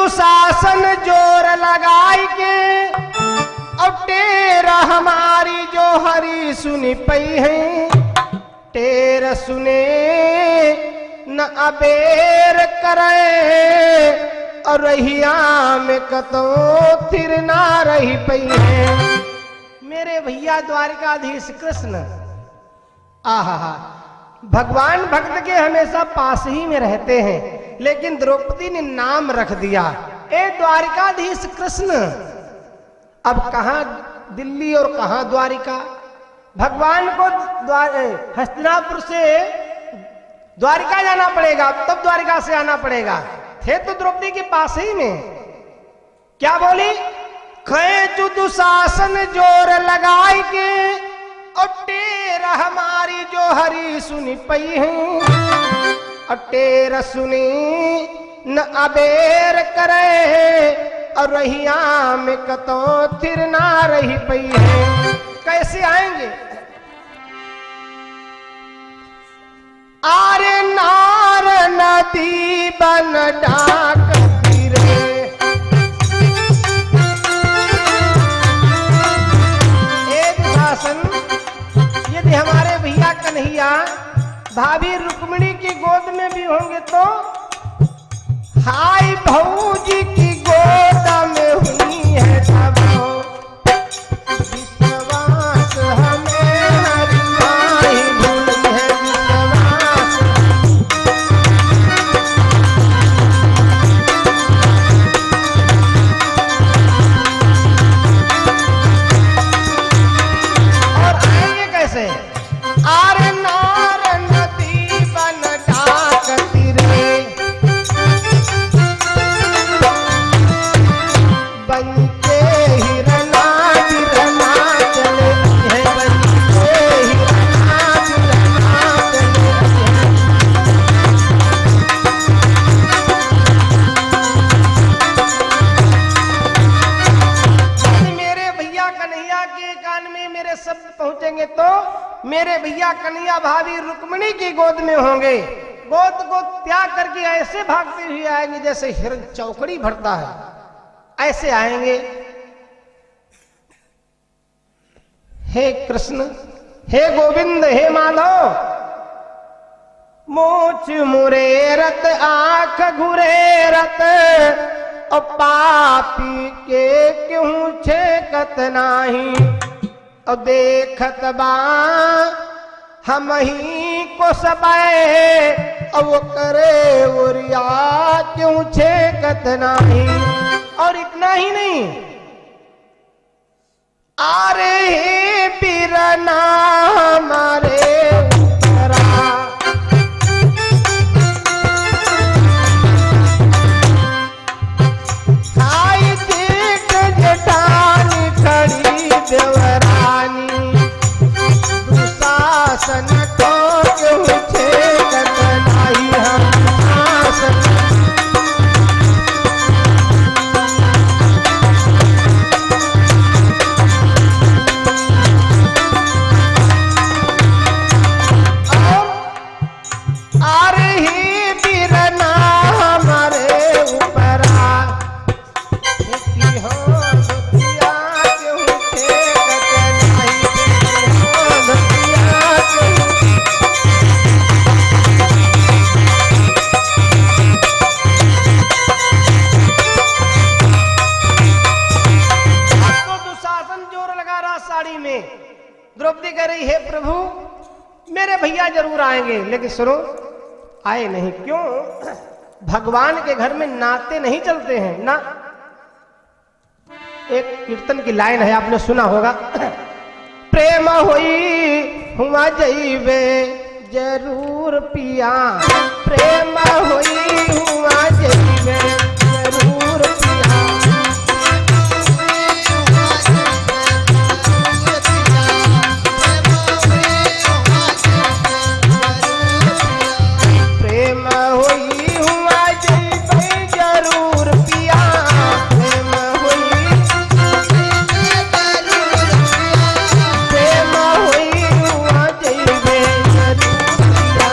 दुशासन जोर लगाई के और टेर हमारी जो हरी सुनी पई है, टेर सुने न अबेर करे और रहिया में कतो थिर ना रही पई है। मेरे भैया द्वारिकाधीश कृष्ण, आहा, भगवान भक्त के हमेशा पास ही में रहते हैं, लेकिन द्रौपदी ने नाम रख दिया ए द्वारिकाधीश कृष्ण। अब कहां दिल्ली और कहां द्वारिका? भगवान को हस्तिनापुर से द्वारिका जाना पड़ेगा, तब द्वारिका से आना पड़ेगा। थे तो द्रौपदी के पास ही में। क्या बोली? खेच दुशासन जोर लगाई के और टेर हमारी जो हरी सुनी पई है, और टेर सुनी न अबेर करे और रहिया में कतो थिर ना रही पई है। कैसे आएंगे? आरे नार नदी बन डाक तीरे, एक शासन यदि हमारे भैया कन्हैया भाभी रुक्मिणी की गोद में भी होंगे तो हाय भौजी की गोद में हुई है तब विश्वास हमें हरि माई भूली है विश्वास। और आएंगे कैसे? आरे नार नदी बन डाक तीरे, बन के हिरना बिरना चले है, बन के हिरना बिरना चले है। मेरे भैया कन्हैया के कान में मेरे शब्द पहुंचेंगे तो मेरे भैया कन्हैया भाभी रुक्मिणी की गोद में होंगे। गोद को त्याग करके ऐसे भागते हुए आएंगे जैसे हिरण चौकड़ी भरता है, ऐसे आएंगे। हे कृष्ण, हे गोविंद, हे माधव, मोच मुरेरत आंख घुरेरत और पापी के क्यों छेकत नाही, और देखत बा हम ही को सबे और वो करे उरिया क्यों छेकत नाही। और इतना ही नहीं, आरे हे बिरना हमारे उपरा, हाय देख जटानी खड़ी देवरानी, दुशासन को क्यों छेकत नाही हम शासन। द्रौपदी कह रही है प्रभु मेरे भैया जरूर आएंगे, लेकिन सुनो आए नहीं क्यों? भगवान के घर में नाते नहीं चलते हैं ना। एक कीर्तन की लाइन है, आपने सुना होगा, प्रेम होई हुआ जईबे जरूर पिया, प्रेम होई हुआ जईबे जरूर पिया, प्रेम होई हुआ जईबे जरूर पिया, प्रेम होई प्रेम होई हुआ जईबे जरूर पिया,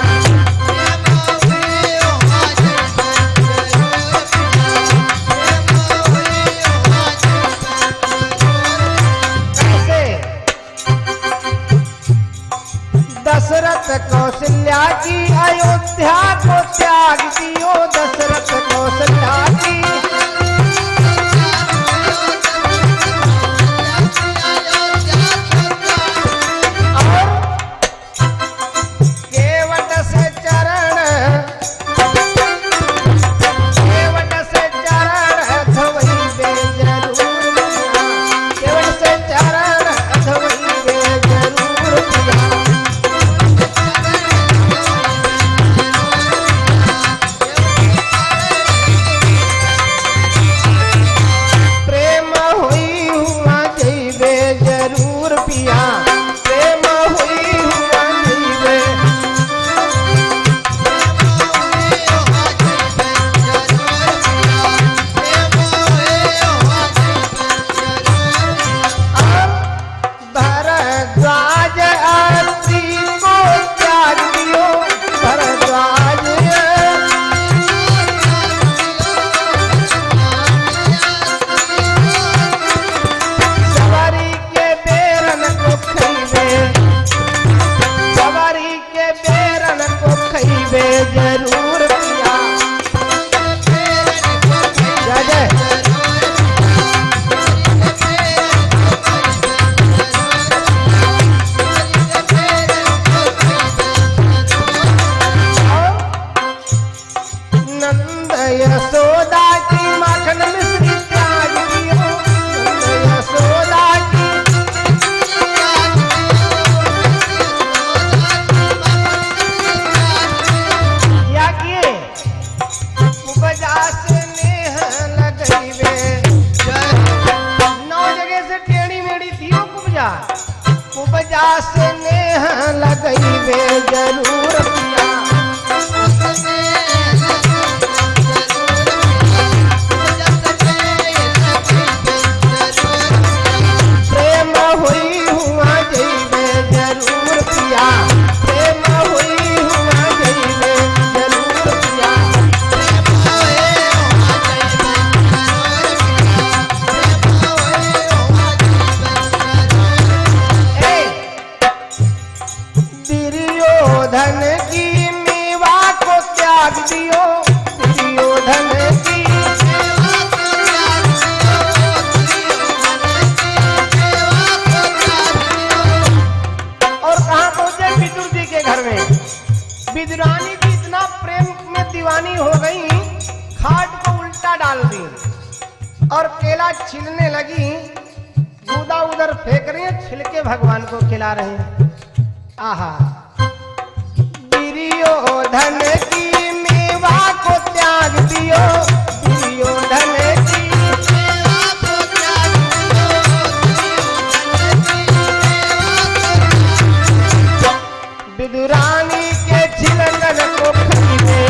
यशोदा की माखन मिश्री त्याग दियो, यशोदा की क्या किए? उपजा से नेह लगइबे, 9 जगह से टेढ़ी मेढ़ी थी वो उपजा, उपजा से नेह लगइबे जरूर पिया। प्रेम हुई हुआ जइबे जरूर पिया, प्रेम हुई हुआ जइबे जरूर पिया। दुर्योधन की मेवा को त्याग दियो, दुर्योधन की और कहाँ पहुंचे? विदुर जी के घर में। विदुरानी की इतना प्रेम में दीवानी हो गई, खाट को उल्टा डाल दी और केला छीलने लगी, दूधा उधर फेंक रही है, छिलके भगवान को खिला रहे हैं। आहा, दुर्योधन की मेवा को त्याग दियो, दुर्योधन की विदुरानी के छिलकन को खरीदे,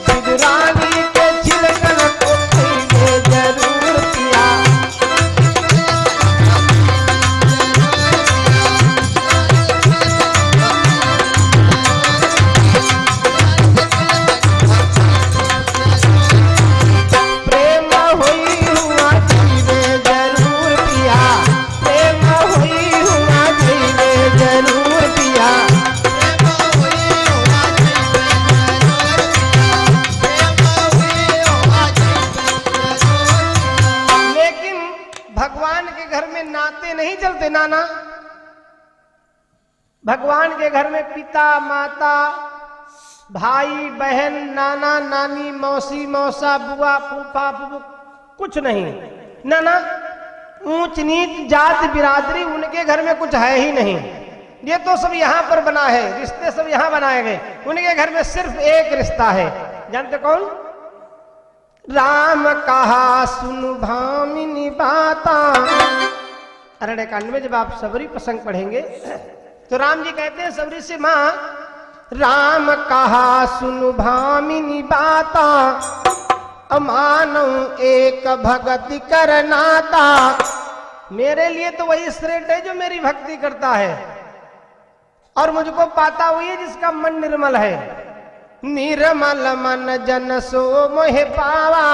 विदुरानी के छिलकन को खरीदे जरूर पिया। प्रेम हुई हुआ जीवे जरूर पिया, प्रेम हुई हुआ जीवे जरूर पिया। लेकिन भगवान के घर में नाते नहीं चलते नाना। भगवान के घर में पिता माता भाई बहन नाना नानी मौसी मौसा बुआ फूफा फूफू कुछ नहीं। नाना ऊंच नीच जात बिरादरी उनके घर में कुछ है ही नहीं। ये तो सब यहाँ पर बना है, रिश्ते सब यहाँ बनाए गए। उनके घर में सिर्फ एक रिश्ता है, जानते कौन? राम कहा सुनु भामिनी बाता। अरण्य कांड में जब आप सबरी प्रसंग पढ़ेंगे तो राम जी कहते हैं सबरी से, माँ राम कहा सुनु भामिनी बाता, अमानऊ एक भक्ति कर नाता। मेरे लिए तो वही श्रेष्ठ है जो मेरी भक्ति करता है और मुझको पाता हुई है जिसका मन निर्मल है। निर्मल मन जन सो मोह पावा,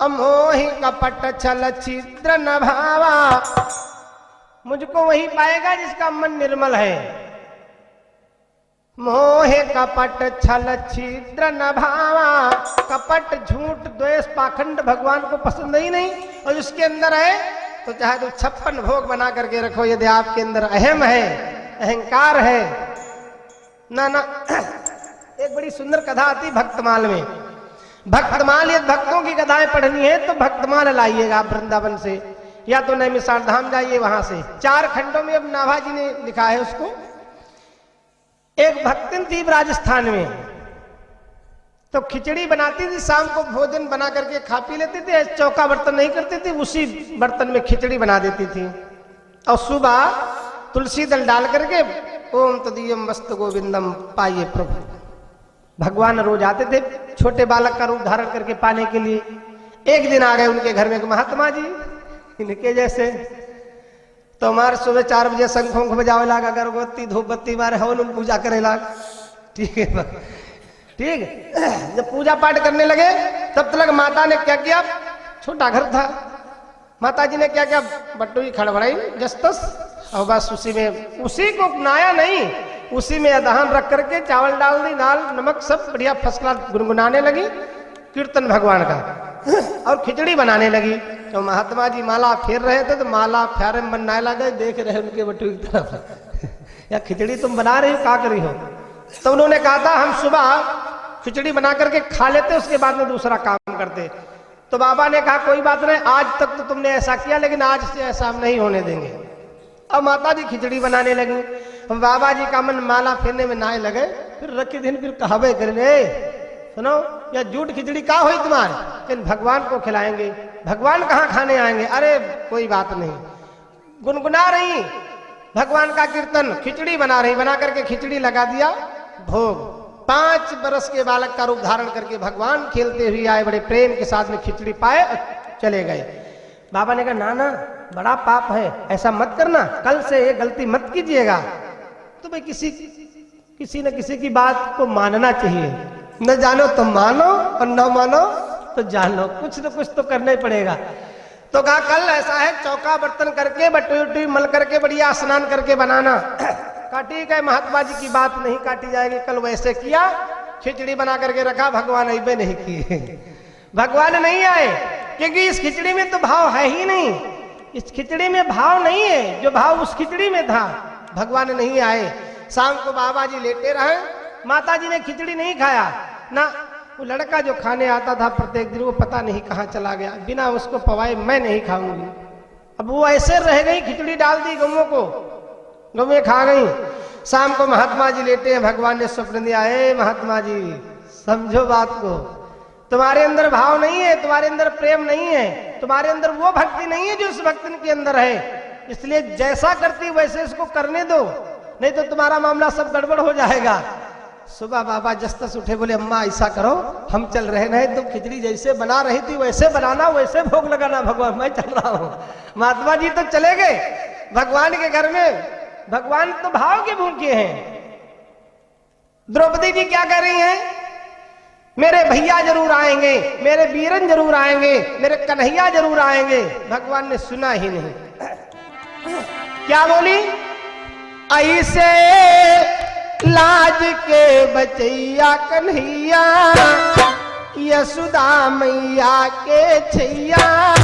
अमोहि कपट छल छिद्र न भावा। मुझको वही पाएगा जिसका मन निर्मल है। मोह कपट छल छिद्र न भावा। कपट झूठ द्वेष पाखंड भगवान को पसंद ही नहीं, और उसके अंदर है तो चाहे तो 56 भोग बना करके रखो, यदि आपके अंदर अहम है अहंकार है ना ना। एक बड़ी सुंदर कथा आती भक्तमाल में। भक्तमाल, यदि भक्तों की कथाएं पढ़नी है तो भक्तमाल लाइएगा आप वृंदावन से, या तो नैमिषारण्य धाम जाइए वहां से। 4 खंडों में अब नाभाजी ने लिखा है उसको। एक भक्तिन थी राजस्थान में, तो खिचड़ी बनाती थी, शाम को भोजन बना करके खा पी लेती थी। चौका बर्तन नहीं करती थी, उसी बर्तन में खिचड़ी बना देती थी। और सुबह तुलसी दल डाल करके ओम तदीयम वस्तु गोविंदम पाइए प्रभु। भगवान रोज आते थे छोटे बालक का रूप धारण करके पाने के लिए। एक दिन आ गए उनके घर में महात्मा जी इनके जैसे, तो हमारे सुबह 4 बजे शंखों को बजावे लागा, अगरबत्ती धूप बत्ती मारे हवन पूजा करे लाग। ठीक है ठीक है। जब पूजा पाठ करने लगे तब तक माता ने क्या किया, छोटा घर था, माता जी ने क्या किया, बटुई खड़बड़ाई जस्तस, और बस उसी को नाया नहीं, उसी में अदहन रख करके चावल डाल दी, दाल नमक सब बढ़िया फर्स्ट क्लास गुनगुनाने लगी कीर्तन भगवान का, और खिचड़ी बनाने लगी। तो महात्मा जी माला फेर रहे थे, तो माला फेरे मन ना लगे, देख रहे उनके बटुई की तरफ या खिचड़ी तुम बना रही हो, क्या कर रही हो। तो उन्होंने कहा था हम सुबह खिचड़ी बना करके खा लेते, उसके बाद में दूसरा काम करते। तो बाबा ने कहा कोई बात नहीं, आज तक तो तुमने ऐसा किया, लेकिन आज से ऐसा हम नहीं होने देंगे। अब माता जी खिचड़ी बनाने लगी, बाबा जी का मन माला फेरने में नाए लगे। फिर रखे दिन फिर कहावे करने, सुनो या झूठ खिचड़ी का हुई तुम्हारे, लेकिन भगवान को खिलाएंगे, भगवान कहाँ खाने आएंगे। अरे कोई बात नहीं, गुनगुना रही भगवान का कीर्तन, खिचड़ी बना रही, बना करके खिचड़ी लगा दिया भोग। 5 बरस के बालक का रूप धारण करके भगवान खेलते हुए आए, बड़े प्रेम के साथ में खिचड़ी पाए और चले गए। बाबा ने कहा ना ना, बड़ा पाप है, ऐसा मत करना, कल से ये गलती मत कीजिएगा। तो भाई किसी न किसी की बात को मानना चाहिए, न जानो तो मानो और न मानो तो जानो, कुछ न कुछ तो करना ही पड़ेगा। तो कहा कल ऐसा है, चौका बर्तन करके बटुई मल करके बढ़िया स्नान करके बनाना। कहा ठीक है, महात्मा जी की बात नहीं काटी जाएगी। कल वैसे किया, खिचड़ी बना करके रखा, भगवान अबे नहीं किए, भगवान नहीं आए, क्योंकि इस खिचड़ी में तो भाव है ही नहीं, इस खिचड़ी में भाव नहीं है, जो भाव उस खिचड़ी में था, भगवान नहीं आए। शाम को बाबा जी लेटे रहे, माता जी ने खिचड़ी नहीं खाया ना, वो लड़का जो खाने आता था प्रत्येक दिन, वो पता नहीं कहाँ चला गया, बिना उसको पवाए मैं नहीं खाऊंगी। अब वो ऐसे रह गई, खिचड़ी डाल दी गौओं को, गौएं खा गई। शाम को महात्मा जी लेटे हैं, भगवान ने स्वप्न दिया, हे महात्मा जी समझो बात को, तुम्हारे अंदर भाव नहीं है, तुम्हारे अंदर प्रेम नहीं है, तुम्हारे अंदर वो भक्ति नहीं है जो उस भक्ति के अंदर है, इसलिए जैसा करती वैसे इसको करने दो, नहीं तो तुम्हारा मामला सब गड़बड़ हो जाएगा। सुबह बाबा जस्तस उठे, बोले अम्मा ऐसा करो, हम चल रहे नहीं, तुम खिचड़ी जैसे बना रही थी वैसे बनाना, वैसे भोग लगाना, भगवान मैं चल रहा हूँ। महात्मा जी तो चले गए भगवान के घर में, भगवान तो भाव के भूखे हैं। द्रौपदी जी क्या कर रही हैं, मेरे भैया जरूर आएंगे, मेरे वीरन जरूर आएंगे, मेरे कन्हैया जरूर आएंगे। भगवान ने सुना ही नहीं, क्या बोली, ऐसे लाज के बचैया कन्हैया, यशोदा मैया के छैया,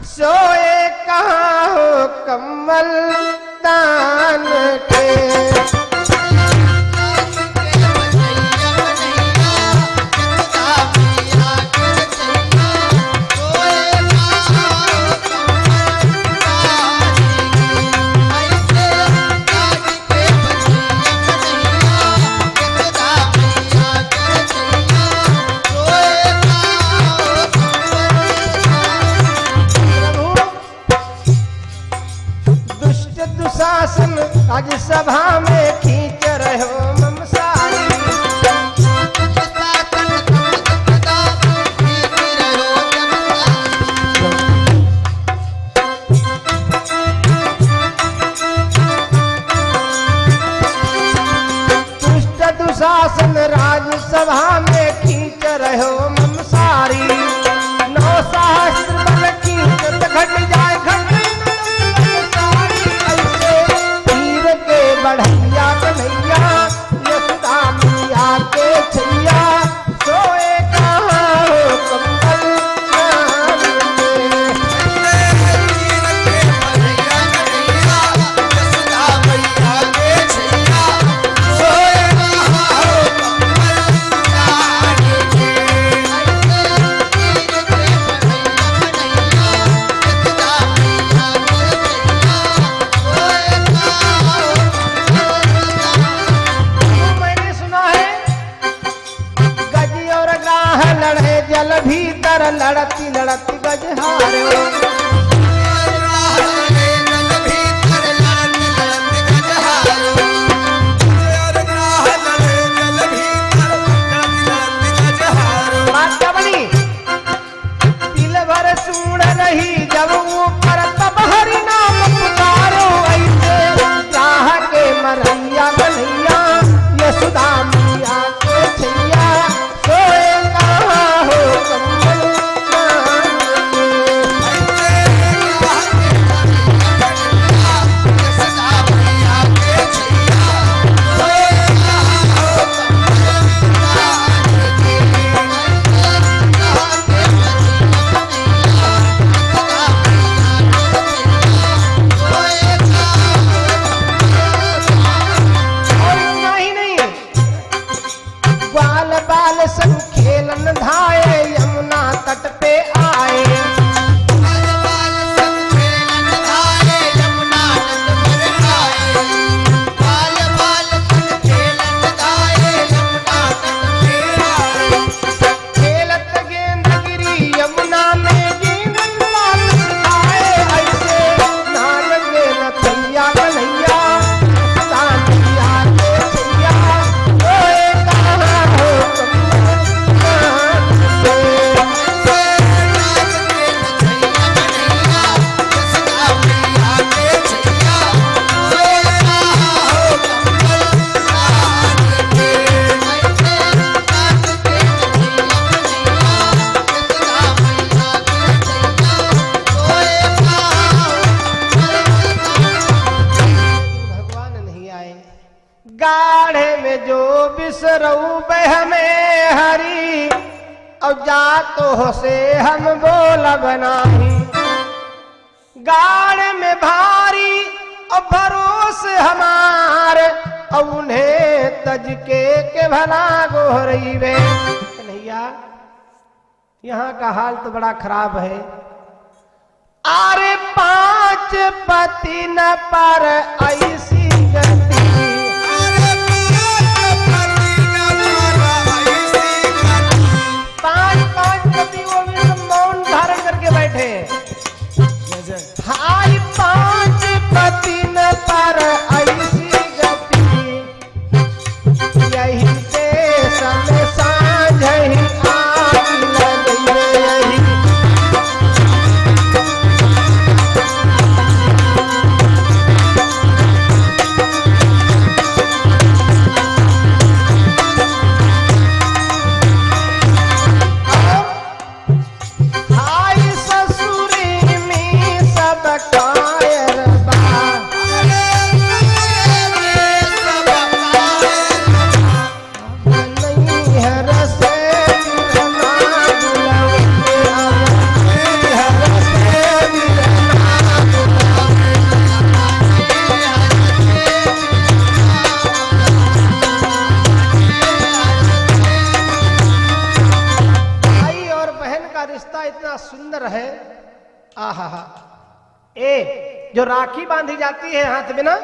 सोए कहाँ हो कमल दान के। शासन आज सभा में खींच रहे हो ममसारी, दुष्ट दुशासन राज्यसभा में खींच रहे हो ममसारी। 9 सहस्त्र बल की घट जाए घट बढ़ैया कन्हैया, यशोदा मैया के छैया, सोए कहाँ हो कमल दान जल भीतर लड़ती लड़ती गजहारो, माता बनी दिल भर सुन रही जब ऊपर तब हरि नाम पुकारो, ऐसे राह के मरैया कन्हैया, यशोदा मैया के छैया, सोए कहाँ हो कमल दान के। और जा तो से हम बोलब नाही, गाड़ में भारी और भरोस हमारे, और उन्हें तज के भला गोहरई वे। कन्हैया यहाँ का हाल तो बड़ा खराब है। अरे 5 पति न पर ऐसी गति, अरे 5 पति न पर ऐसी गति। 5 पति वो भी सब मौन धारण करके बैठे। हाय 5 पति न पर ऐसी गति, यही देश में साँझ ही आग लगी यही। हाय ससुरी में सब कायर बा, नैहर से बिरना बुलवते आवा, नैहर से बिरना भाई और बहन का रिश्ता इतना सुंदर है। आहा हा। जो राखी बांधी जाती है हाथ में ना,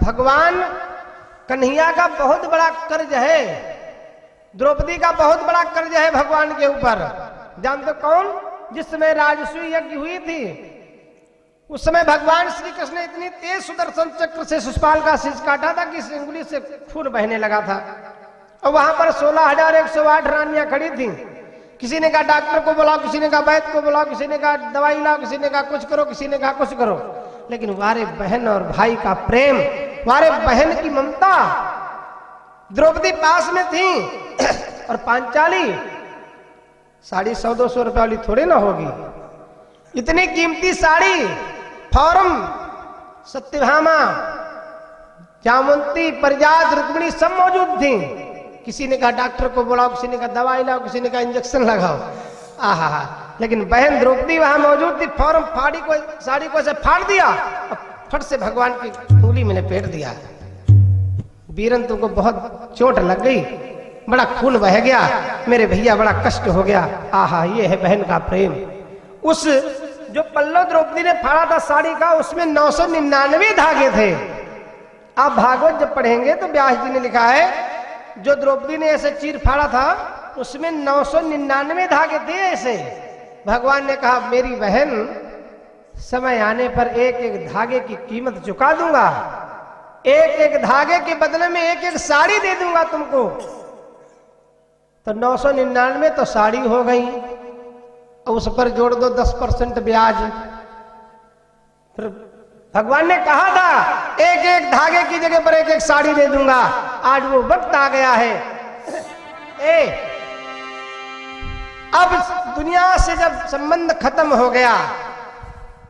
भगवान कन्हैया का बहुत बड़ा कर्ज है, द्रौपदी का बहुत बड़ा कर्ज है भगवान के ऊपर। जानते कौन? जिस समय राजसूय यज्ञ हुई थी उस समय भगवान श्री कृष्ण ने इतनी तेज सुदर्शन चक्र से शिशुपाल का शीश काटा था कि उंगली से खून बहने लगा था। और वहां पर 16,108 रानियां खड़ी थी। किसी ने कहा डॉक्टर को बुलाओ, किसी ने कहा वैद्य को बुलाओ, किसी ने कहा दवाई लाओ, किसी ने कहा कुछ करो, किसी ने कहा कुछ करो। लेकिन वारे बहन और भाई का प्रेम, वारे बहन की ममता। द्रौपदी पास में थी और पांचाली साड़ी 100-200 रुपए वाली थोड़ी ना होगी। इतनी कीमती साड़ी, फौरम, सत्यभामा, जामवंती, परिजात, रुक्मिणी सब मौजूद थी। किसी ने कहा डॉक्टर को बुलाओ, किसी ने कहा दवाई लाओ, किसी ने कहा इंजेक्शन लगाओ। आहा हा। लेकिन बहन द्रौपदी वहां मौजूद थी। फौरन फाड़ी को, साड़ी को ऐसे फाड़ दिया और फट से भगवान की उंगली में लपेट दिया। वीरन तुमको बहुत चोट लग गई, बड़ा खून बह गया, मेरे भैया बड़ा कष्ट हो गया। आहा, ये है बहन का प्रेम। उस जो पल्लव द्रौपदी ने फाड़ा था साड़ी का, उसमें 999 धागे थे। आप भागवत जब पढ़ेंगे तो व्यास जी ने लिखा है जो द्रौपदी ने ऐसे चीर फाड़ा था उसमें 999 धागे थे ऐसे। भगवान ने कहा मेरी बहन, समय आने पर एक एक धागे की कीमत चुका दूंगा, एक एक धागे के बदले में एक एक साड़ी दे दूंगा तुमको। तो 999 तो साड़ी हो गई, उस पर जोड़ दो 10% ब्याज। फिर भगवान ने कहा था एक एक धागे की जगह पर एक एक साड़ी दे दूंगा। आज वो वक्त आ गया है। अब दुनिया से जब संबंध खत्म हो गया,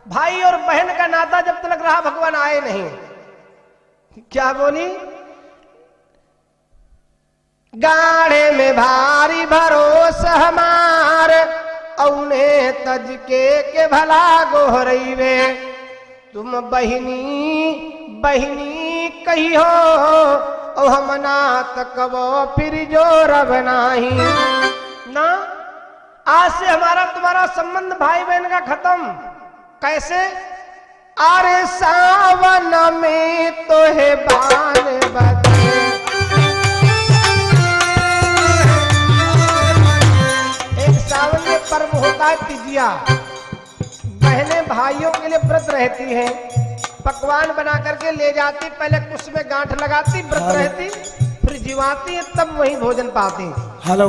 भाई और बहन का नाता जब तक रहा, भगवान आए नहीं। क्या बोली? गाड़े में भारी भरोसा हमारे, औने तज के भला गोहरई वे। तुम बहिनी बहिनी कही हो, और हम ना तकबो फिर जो रब नाही ना। आज से हमारा तुम्हारा संबंध भाई बहन का खत्म। कैसे? अरे सावन में तो है बान बदे, एक सावन में पर्व होता है तिजिया। बहनें भाइयों के लिए व्रत रहती हैं, पकवान बना करके ले जाती, पहले कुछ में गांठ लगाती, व्रत रहती, फिर जीवाती, तब वही भोजन पाती। हेलो,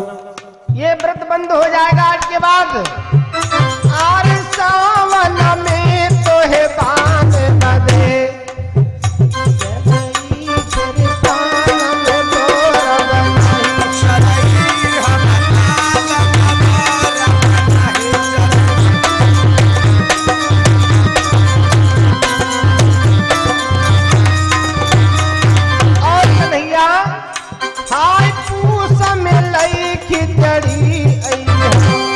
ये व्रत बंद हो जाएगा आज के बाद। आर सावन में तो है बान बदे, हाय पूस में लई खिचड़ी आई है।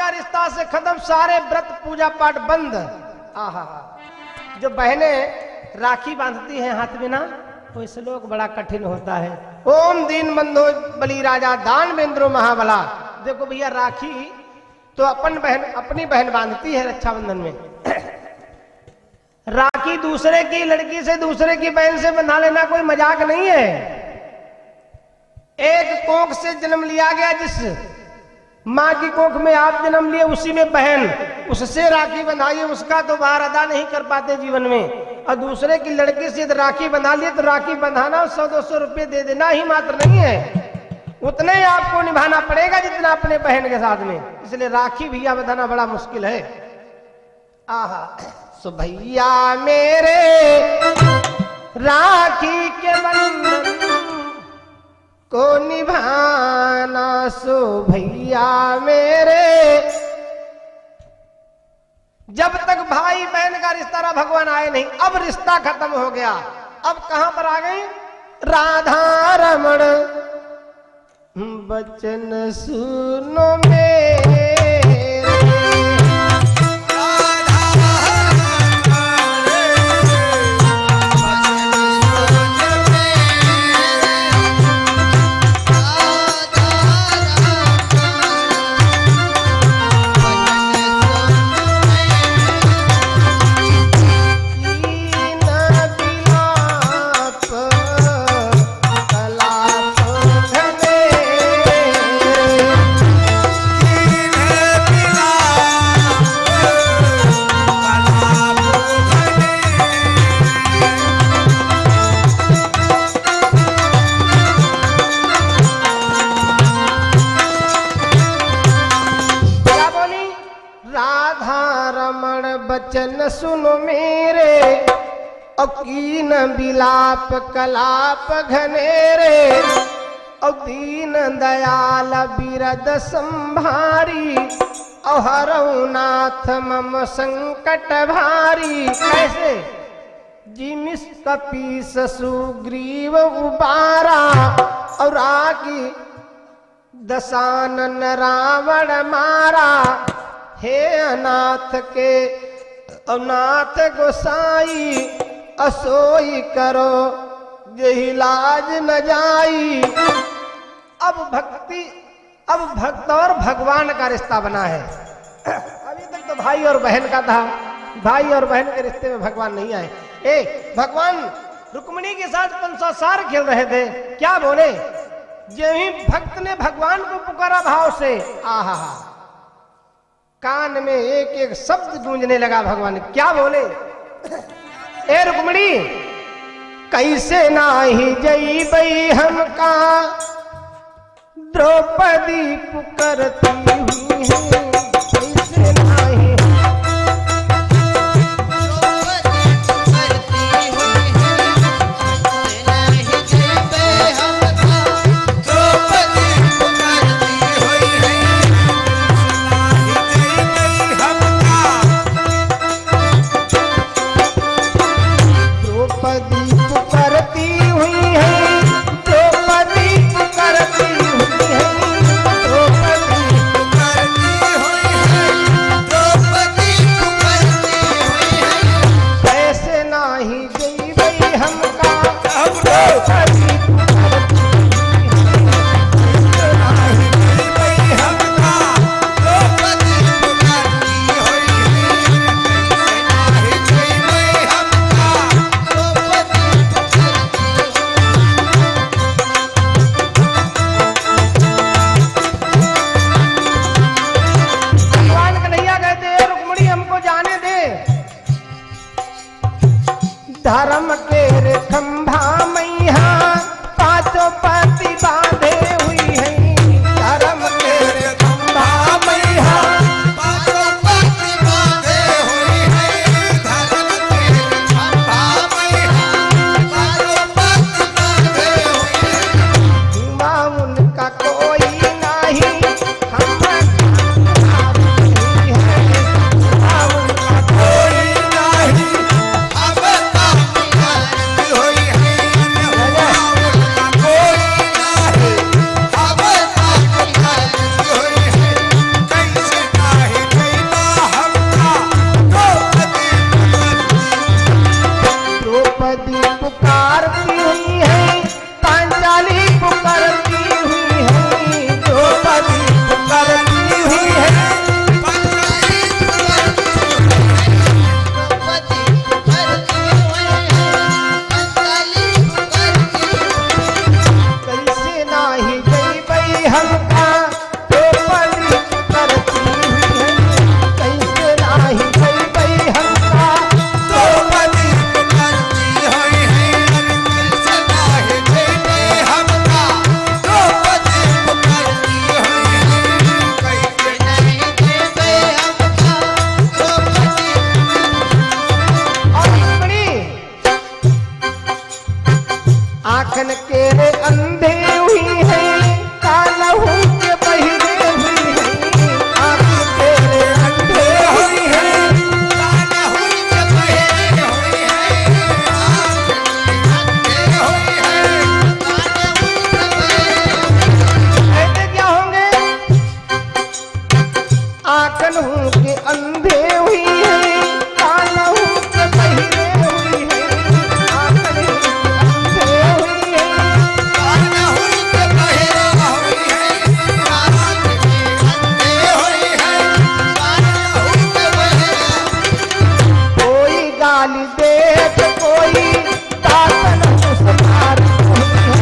का रिश्ता से खत्म, सारे व्रत पूजा पाठ बंद। आहा, जो बहनें राखी बांधती हैं हाथ में ना, वो श्लोक बड़ा कठिन होता है। ओम दीन बंधो बलि राजा दान बेंद्रो महाबला। देखो भैया, राखी तो अपनी बहन बांधती है रक्षाबंधन में। राखी दूसरे की लड़की से, दूसरे की बहन से बंधा लेना कोई मजाक नहीं है। एक कोख से जन्म लिया गया, जिस माँ की कोख में आप जन्म लिए, उसी में बहन, उससे राखी बंधाइए, उसका तो भार अदा नहीं कर पाते जीवन में। और दूसरे की लड़की से राखी बंधा लिए तो राखी बंधाना 100-200 रुपये दे देना ही मात्र नहीं है, उतने ही आपको निभाना पड़ेगा जितना अपने बहन के साथ में। इसलिए राखी भैया बंधाना बड़ा मुश्किल है। आहा, सो भैया मेरे राखी के बंधन को निभाना, सो भैया मेरे। जब तक भाई बहन का रिश्ता रहा, भगवान आए नहीं, अब रिश्ता खत्म हो गया। अब कहां पर आ गए? राधा रमण बचन सुनो मेरे। बचन सुनो मेरे, अकीन बिलाप कलाप घनेरे। और दीन दयाल बिरद संभारी, और हरऊ नाथ मम संकट भारी। कैसे? जिमिस कपीस सुग्रीव उबारा, और आगी दशानन रावण मारा। हे अनाथ के अनाथ गोसाई, असोई करो यही लाज न जाई। अब भक्त और भगवान का रिश्ता बना है। अभी तक तो भाई और बहन का था, भाई और बहन के रिश्ते में भगवान नहीं आए। भगवान रुक्मिणी के साथ 500 साल खेल रहे थे, क्या बोले? जब ही भक्त ने भगवान को पुकारा भाव से, आहा, कान में एक एक शब्द गूंजने लगा। भगवान क्या बोले? ए रुक्मिणी, कैसे नाही जईबई हमका द्रौपदी पुकारती हुई है। कैसे नाही धर्म के रे खंभा मैया पांचों पति बांधे हुई है। धर्म के रे खंभा मैया पांचों पति बांधे हुई है। धर्म के खंभा मैया पांचों पति बांधे हुई है। धुआं उनका कोई नहीं, हम कोई नहीं, अब हुई है। कानहू के अंधे हुई है, कानहू के बहिरे हुई है, आंखों के अंधे हुई है। कानहू के बहिरे हुई है, आँख के अंधे हुई है, कानहू के बहिरे। कोई गाली दे तो कोई दातन मुस्मार हुई है,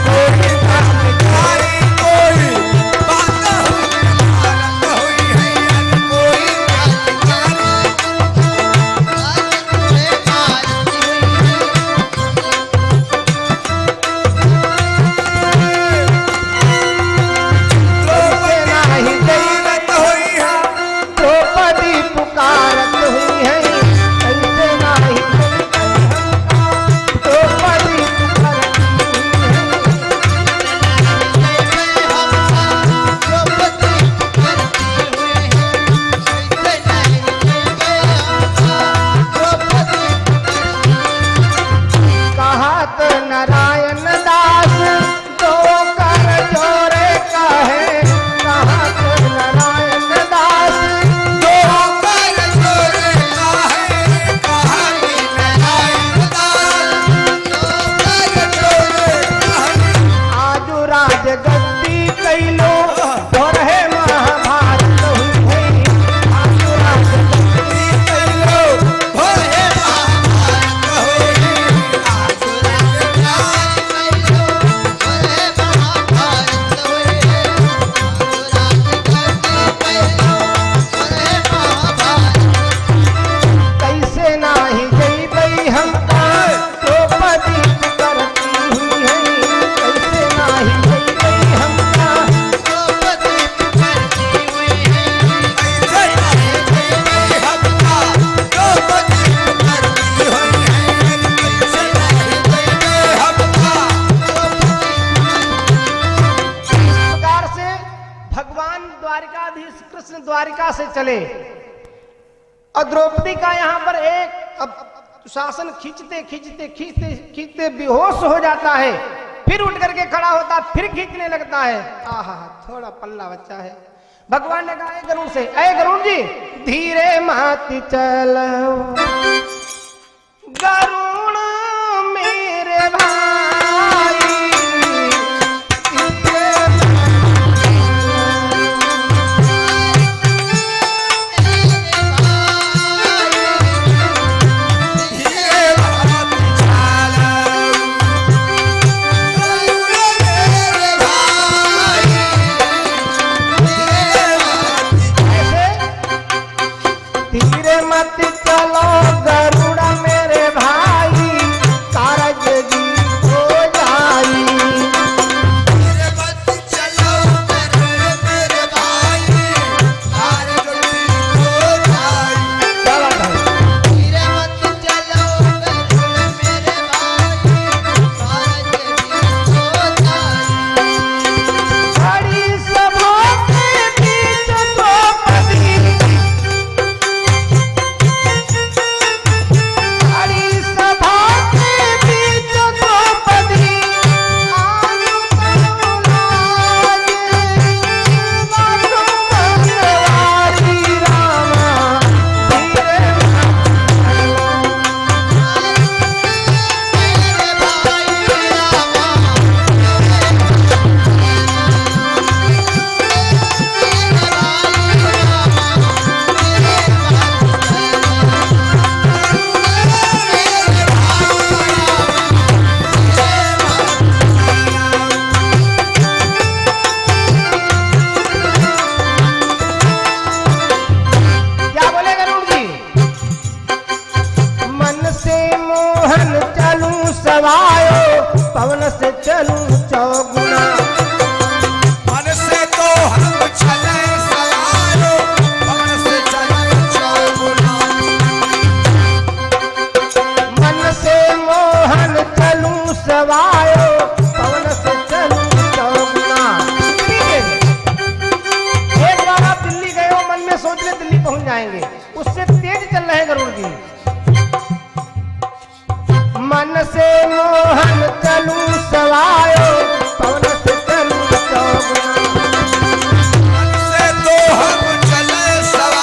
कोई गाली सारी कोई बात हुई है, कोई कैसे नाही गई बात हुई है। द्रौपदी पुकारत हुई है, कैसे नाही गई द्रौपदी पुकारत हुई है। कहत नारायण दास दो कर जोरे कहे, कहत नारायण दास दो कर जोरे काहे, कहा कि नारायण दास। दो कर जोरे काहे, आजु राज गद्दी कैलो दोरहे महाभारत हुई है, आजु राज गद्दी कैलो भोरे महाभारत हुई, आसुरा के न्याय कैसे नाही गई बई हमका द्रौपदी करती हुई है, कैसे नाही गई बई हमका ऐसे नहीं गई हमका, द्रौपदी करती हुई है, ऐसे नहीं गई हमका। इस प्रकार से भगवान द्वारिकाधीश कृष्ण द्वारिका से चले और द्रौपदी का यहाँ पर एक अब शासन खींचते खींचते खींचते खींचते बेहोश हो जाता है, फिर उठ करके खड़ा होता है, फिर खींचने लगता है। आहा थोड़ा पल्ला बच्चा है। भगवान ने कहा गरुड़ से, अय गरुड़ जी धीरे माती चलो, गरुड़ मेरे भाई ये बात चाला, मेरे भाई, ये बात ऐसे धीरे मत चलो गरुड़ा मेरे भाई, कारज जी हो जाई। मेरे मत चलो मेरे भाई, हार गई हो जाई। क्या बात है? बड़ी सभा के बीच द्रौपदी, बड़ी सभा के बीच द्रौपदी, आयु करो लाज, बाजू बनवारी रामा, धीरे क्या बोले गरुड़ जी? मन से मोहन चलूं सवायो, पवन से चलूं चौगुना। मन से तो हम चले सवारो, मन से चले चौगुना। मन से मोहन चलूं सवायो, पवन से चलूं चौगुना। ठीक है, एक बार आप दिल्ली गए हो, मन में सोच ले दिल्ली पहुंच जाएंगे, उससे तेज चल रहे हैं गरुड़ जी। मन से मोहन चलूं सवायो, पवन से चलूं चौगुना। मन से तो हम चले सवारो,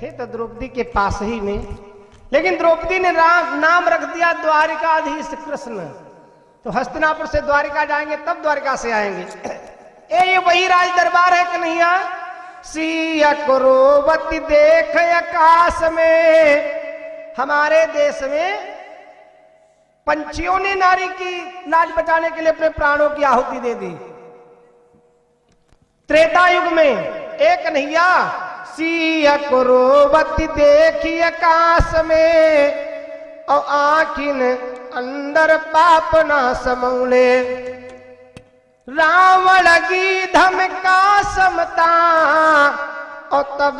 थे तो द्रौपदी के पास ही में, लेकिन द्रौपदी ने नाम रख दिया द्वारिकाधीश कृष्ण। तो हस्तिनापुर से द्वारिका जाएंगे तब द्वारिका से आएंगे। ये वही राज दरबार है कन्हैया। सिया क्रोवती देख आकाश में, हमारे देश में पंछियों ने नारी की लाज बचाने के लिए अपने प्राणों की आहुति दे दी। त्रेता युग में एक कन्हैया सिया क्रोवती देखी आकाश में, और आखिन अंदर पाप ना समौले। रावण की धमका समता, और तब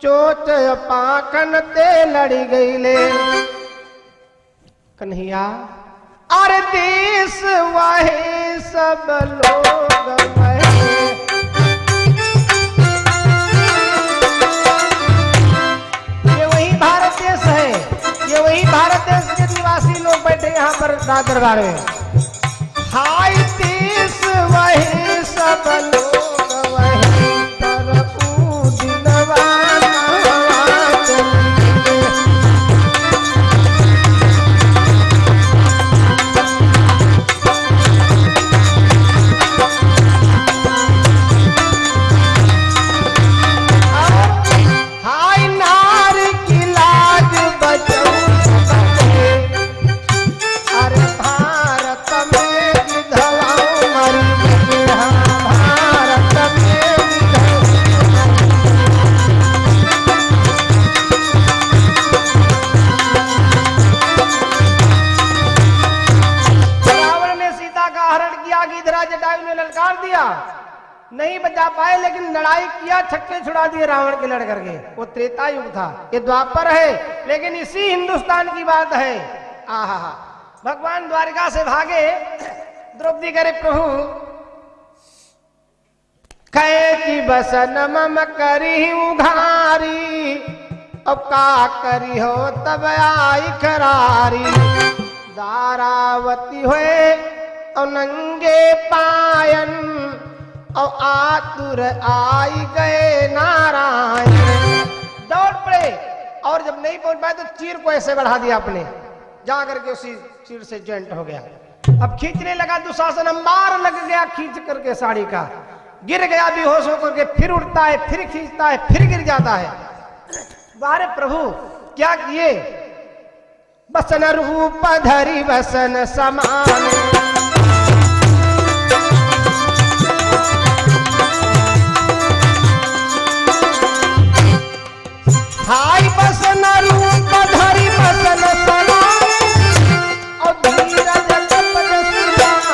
चोट पाकन ते लड़ी गईले। कन्हैया अरे देश वाहे सब लोग वहे, ये वही भारत देश है, ये वही भारत देश के निवासी लोग बैठे यहाँ पर राज दरबार में। हाय देश वही सब लोग वही, प्रभु दिलवाना चलिए। हाय नार की लाज बचाओ, अरे भारत में विधवाओं मरी गई, भारत में रावण ने सीता का हरण किया, गिधरा जटायु ने ललकार दिया, नहीं बचा पाए, लेकिन लड़ाई किया, छक्के छुड़ा दिए रावण के लड़ करके। वो त्रेता युग था, ये द्वापर है, लेकिन इसी हिंदुस्तान की बात है। आहा, भगवान द्वारिका से भागे। द्रौपदी करे प्रभु कहे कि बसन मम करी उघारी, अब का करी हो तब आई करारी। दारावती हुए और नंगे पायन, और आतुर आई गए नारायण। दौड़ पड़े, और जब नहीं पहुंच पाए तो चीर को ऐसे बढ़ा दिया अपने, जाकर के उसी चीर से जॉइंट हो गया। अब खींचने लगा दुशासन, मार लग गया खींच करके साड़ी का, गिर गया बेहोश होकर के, फिर उठता है, फिर खींचता है, फिर गिर जाता है। बारे प्रभु क्या किए? बसन रूप धरी बसन समान, हाय बसन रूप धरी बसन समान, और धीरज कपट सुदाम।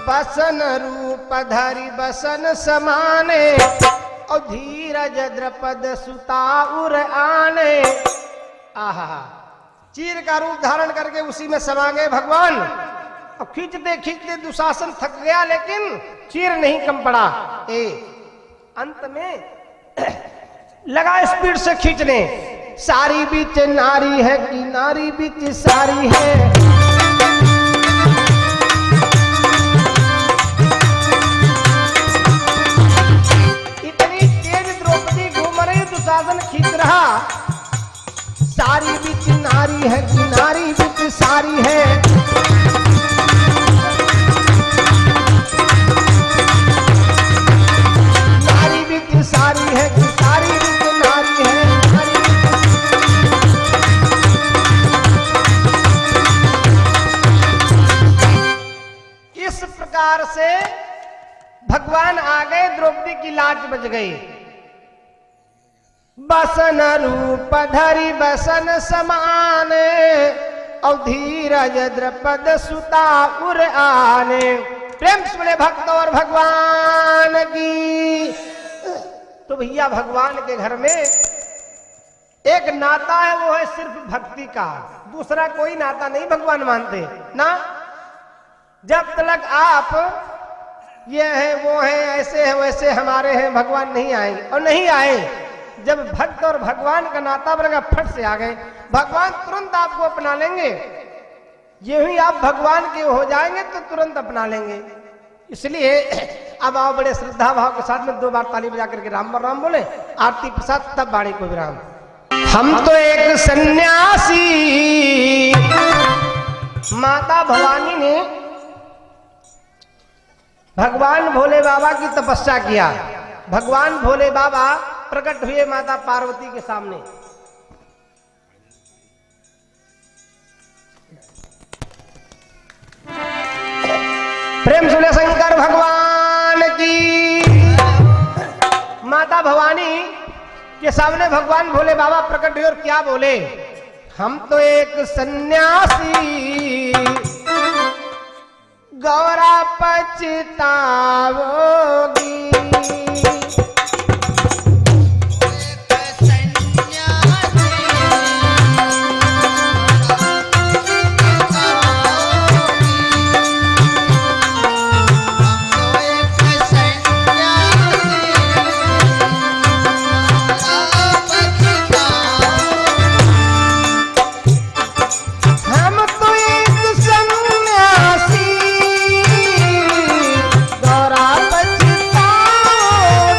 बसन रूप धरी बसन समाने, और धीरज द्रपद सुता उर आने। आहा, चीर का रूप धारण करके उसी में समा गए भगवान। और खींचते खींचते दुशासन थक गया, लेकिन चीर नहीं कम पड़ा। अंत में लगा स्पीड से खींचने। सारी बीच नारी है कि नारी बीच सारी है, इतनी तेज द्रौपदी घूम रही, दुशासन खींच रहा। सारी बीच नारी है कि नारी बीच सारी है, नारी बीच सारी है कि सारी बीच नारी है, नारी इस प्रकार से भगवान आ गए, द्रौपदी की लाज बच गई। बसन रूप धरी बसन समाने, और धीरज द्रपद सुता उर आने। प्रेम से बोले भक्त और भगवान की। तो भैया भगवान के घर में एक नाता है, वो है सिर्फ भक्ति का, दूसरा कोई नाता नहीं भगवान मानते ना। जब तक आप ये है वो है ऐसे है वैसे हमारे हैं, भगवान नहीं आएंगे। और नहीं आए, जब भक्त और भगवान का नाता बनेगा, फट से आ गए। भगवान तुरंत आपको अपना लेंगे। ये ही आप भगवान के हो जाएंगे तो तुरंत अपना लेंगे। इसलिए अब आओ बड़े श्रद्धा भाव के साथ में 2 बार ताली बजा करके राम राम बोले, आरती प्रसाद, तब बाणी को विराम। हम तो एक सन्यासी, माता भवानी ने भगवान भोले बाबा की तपस्या किया। भगवान भोले बाबा प्रकट हुए माता पार्वती के सामने। प्रेम सुने शंकर भगवान की। माता भवानी के सामने भगवान भोले बाबा प्रकट हुए और क्या बोले, हम तो एक सन्यासी, गौरा पछताओगी। गौरा पछताओगी।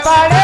पड़े